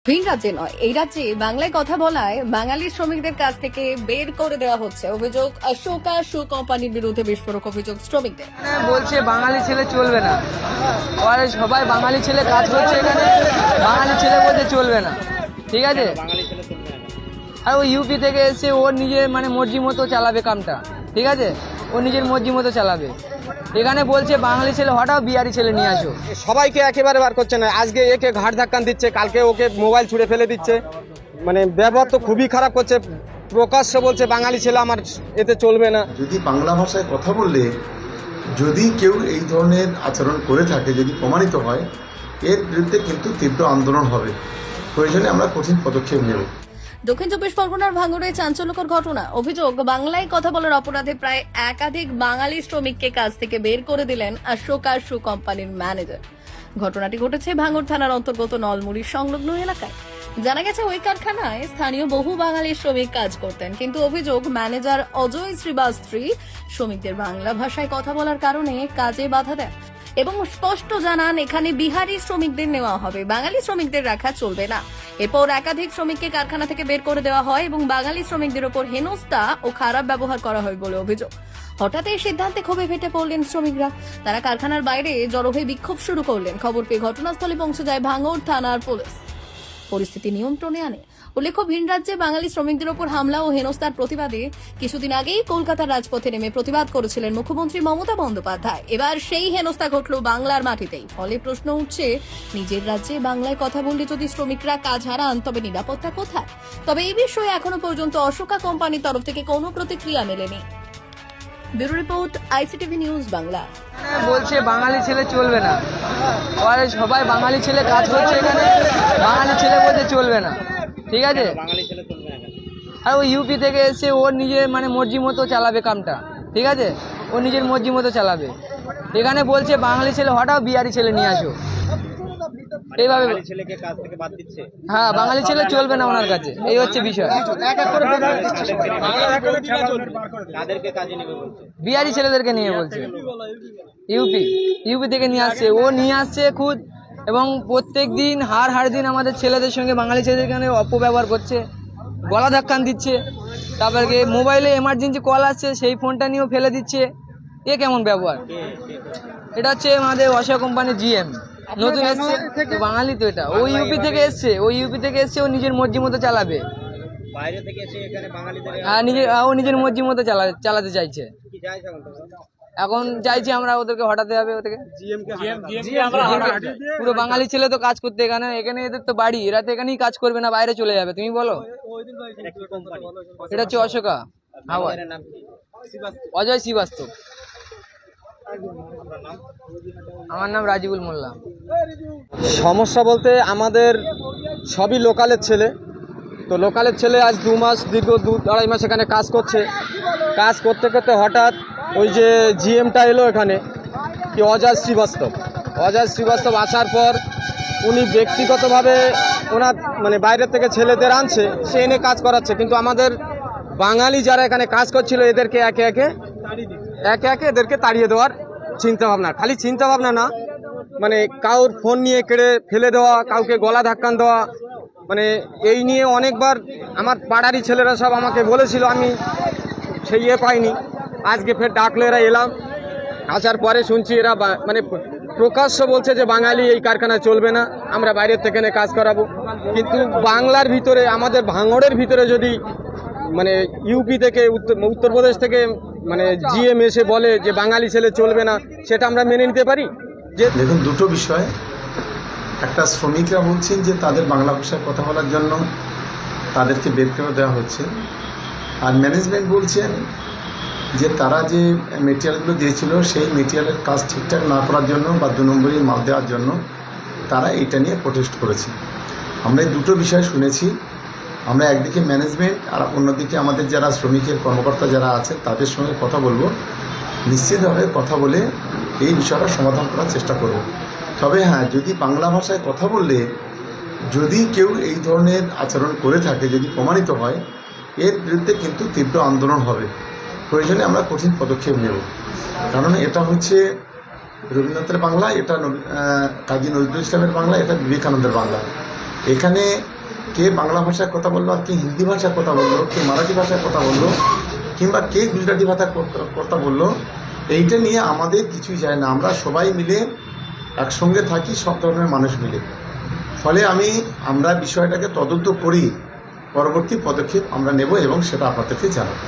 ভিন রাজ্যে নয়, এই রাজ্যে বাংলায় কথা বলায় বাঙালি শ্রমিকদের কাছ থেকে বের করে দেওয়া হচ্ছে। অভিযোগ অশোকা শু কোম্পানির বিরুদ্ধে বিস্ফোরক অভিযোগ শ্রমিকদের। বলছে বাঙালি ছেলে চলবে না, আর সবাই বাঙালি ছেলে কাজ করছে এখানে, বাঙালি ছেলে বলতে চলবে না, ঠিক আছে। আর ও ইউপি থেকে এসে ওর নিজের মর্জি মতো চালাবে কামটা, ঠিক আছে, ও নিজের মর্জি মতো চালাবে। এখানে বলছে বাঙালি ছেলে হঠাৎ বিহারি ছেলে নিয়ে আসো। সবাইকে একেবারে বার করছে না, আজকে একে ঘাট ধাক্কান দিচ্ছে, কালকে ওকে মোবাইল ছুঁড়ে ফেলে দিচ্ছে, ব্যবহার তো খুবই খারাপ করছে। প্রকাশ্যে বলছে বাঙালি ছেলে আমার এতে চলবে না। যদি বাংলা ভাষায় কথা বললে যদি কেউ এই ধরনের আচরণ করে থাকে, যদি প্রমাণিত হয়, এর বিরুদ্ধে কিন্তু তীব্র আন্দোলন হবে। প্রয়োজনে আমরা কঠিন পদক্ষেপ নেব। দক্ষিণ চব্বিশ পরগনার ভাঙড়ে চাঞ্চল্যকর ঘটনা। অভিযোগ বাংলায় কথা বলার অপরাধে প্রায় একাধিক বাঙালি শ্রমিককে কাজ থেকে বের করে দিলেন অশোকা শু কোম্পানির ম্যানেজার। ঘটনাটি ঘটেছে ভাঙড় থানার অন্তর্গত নলমুড়ির সংলগ্ন এলাকায়। জানা গেছে ওই কারখানায় স্থানীয় বহু বাঙালি শ্রমিক কাজ করতেন, কিন্তু অভিযোগ ম্যানেজার অজয় শ্রীবাস্ত্রী শ্রমিকদের বাংলা ভাষায় কথা বলার কারণে কাজে বাধা দেন এবং স্পষ্ট জানান এখানে বিহারি শ্রমিকদের নেওয়া হবে, বাঙালি শ্রমিকদের রাখা চলবে না। এরপর একাধিক শ্রমিককে কারখানা থেকে বের করে দেওয়া হয় এবং বাঙালি শ্রমিকদের ওপর হেনস্থা ও খারাপ ব্যবহার করা হয় বলে অভিযোগ। হঠাৎ এই সিদ্ধান্তে ক্ষোভে ফেটে পড়লেন শ্রমিকরা। তারা কারখানার বাইরে জড়ো হয়ে বিক্ষোভ শুরু করলেন। খবর পেয়ে ঘটনাস্থলে পৌঁছে যায় ভাঙড় থানার পুলিশ, পরিস্থিতি নিয়ন্ত্রণে আনে। উল্লেখ্য, ভিন রাজ্যে বাঙালি শ্রমিকদের ওপর হামলা ও হেনস্থার প্রতিবাদে কিছুদিন আগেই কলকাতার রাজপথে নেমে প্রতিবাদ করেছিলেন মুখ্যমন্ত্রী মমতা বন্দ্যোপাধ্যায়। এবার সেই হেনস্থা ঘটল বাংলার মাটিতেই। ফলে প্রশ্ন উঠছে, নিজের রাজ্যে বাংলায় কথা বললে যদি শ্রমিকরা কাজ হারান তবে নিরাপত্তা কোথায়? তবে এই বিষয়ে এখনো পর্যন্ত অশোকা কোম্পানির তরফ থেকে কোনো প্রতিক্রিয়া মেলেনি। Bureau report, ICTV news Bangla. বলছে বাঙালি ছেলে চলবে না, আর সবাই বাঙালি ছেলে কাজ করছে এখানে, বাঙালি ছেলে বলতে চলবে না, ঠিক আছে। আর ও ইউপি থেকে এসে ওর নিজের মর্জি মতো চালাবে কামটা, ঠিক আছে, ও নিজের মর্জি মতো চালাবে। এখানে বলছে বাঙালি ছেলে হঠাৎ বিহারি ছেলে নিয়ে আসো, এইভাবে ছেলেকে কাজ থেকে বাদ দিচ্ছে। হ্যাঁ, বাঙালি ছেলে চলবে না ওনার কাছে, এই হচ্ছে বিষয়। বিহারি ছেলেদেরকে নিয়ে বলছে, ইউপি থেকে নিয়ে আসছে, ও নিয়ে আসছে খুদ, এবং প্রত্যেক দিন হার দিন আমাদের ছেলেদের সঙ্গে বাঙালি ছেলেদের এখানে অপব্যবহার করছে, গলা ধাক্কান দিচ্ছে। তারপরে মোবাইলে এমার্জেন্সি কল আসছে, সেই ফোনটা নিয়েও ফেলে দিচ্ছে। এ কেমন ব্যবহার? এটা হচ্ছে আমাদের অশোকা কোম্পানির জিএম, নতুন এসছে, বাঙালি তো। এটা ওই ইউপি থেকে এসছে, ও নিজের মর্জি মতো চালাবে। ও নিজের মর্জি মতো চালাতে চাইছে। এখন চাইছি আমরা ওদেরকে হটাতে হবে, ওদেরকে। পুরো বাঙালি ছেলে তো কাজ করতে এখানে এদের তো বাড়ি, এরা তো এখানেই কাজ করবে না, বাইরে চলে যাবে। তুমি বলো, এটা হচ্ছে অশোকা, অজয় শ্রীবাস্তব। আমার নাম রাজিবুল মোল্লা। সমস্যা বলতে আমাদের সবই লোকালের ছেলে, তো লোকালের ছেলে আজ দীর্ঘ 2-2.5 মাস এখানে কাজ করছে। কাজ করতে করতে হঠাৎ ওই যে জিএমটা এলো এখানে, কি অজয় শ্রীবাস্তব আসার পর উনি ব্যক্তিগতভাবে ওনার বাইরের থেকে ছেলেদের আনছে, সে এনে কাজ করাচ্ছে। কিন্তু আমাদের বাঙালি যারা এখানে কাজ করছিল এদেরকে একে একে এদেরকে তাড়িয়ে দেওয়ার চিন্তাভাবনা, খালি চিন্তাভাবনা না, কাউর ফোন নিয়ে কেড়ে ফেলে দেওয়া, কাউকে গলা ধাক্কান দেওয়া, এই নিয়ে অনেকবার আমার পাড়ারই ছেলেরা সব আমাকে বলেছিল, আমি সেই পাইনি। আজকে ফের ডাকলো, এরা এলাম, আসার পরে শুনছি এরা প্রকাশ্য বলছে যে বাঙালি এই কারখানায় চলবে না, আমরা বাইরের থেকে কাজ করাবো। কিন্তু বাংলার ভিতরে, আমাদের ভাঙড়ের ভিতরে যদি ইউপি থেকে উত্তরপ্রদেশ থেকে জিএম এসে বলে যে বাঙালি ছেলে চলবে না, সেটা আমরা মেনে নিতে পারি? যে দেখুন, দুটো বিষয়। একটা, শ্রমিকরা বলছেন যে তাদের বাংলা ভাষায় কথা বলার জন্য তাদেরকে বের করে দেওয়া হচ্ছে, আর ম্যানেজমেন্ট বলছেন যে তারা যে মেটেরিয়ালগুলো দিয়েছিল সেই মেটেরিয়ালের কাজ ঠিকঠাক না করার জন্য বা 2 নম্বরই মাল দেওয়ার জন্য তারা এটা নিয়ে প্রোটেস্ট করেছে। আমরা এই দুটো বিষয় শুনেছি। আমরা একদিকে ম্যানেজমেন্ট আর অন্যদিকে আমাদের যারা শ্রমিকের কর্মকর্তা যারা আছে তাদের সঙ্গে কথা বলবো, নিশ্চিতভাবে কথা বলে এই বিষয়টা সমাধান করার চেষ্টা করব। তবে হ্যাঁ, যদি বাংলা ভাষায় কথা বললে যদি কেউ এই ধরনের আচরণ করে থাকে, যদি প্রমাণিত হয়, এর বিরুদ্ধে কিন্তু তীব্র আন্দোলন হবে। প্রয়োজনে আমরা কঠিন পদক্ষেপ নেব। কারণ এটা হচ্ছে রবীন্দ্রনাথের বাংলা, এটা কাজী নজরুল ইসলামের বাংলা, এটা বিবেকানন্দের বাংলা। এখানে কে বাংলা ভাষায় কথা বললো আর কে হিন্দি ভাষায় কথা বললো, কে মারাঠি ভাষায় কথা বললো, কিংবা কে গুজরাটি ভাষায় কথা বললো, এইটা নিয়ে আমাদের কিছুই যায় না। আমরা সবাই মিলে একসঙ্গে থাকি, সব ধরনের মানুষ মিলে। ফলে আমরা বিষয়টাকে তদন্ত করি, পরবর্তী পদক্ষেপ আমরা নেব এবং সেটা আপনাদেরকে জানাবো।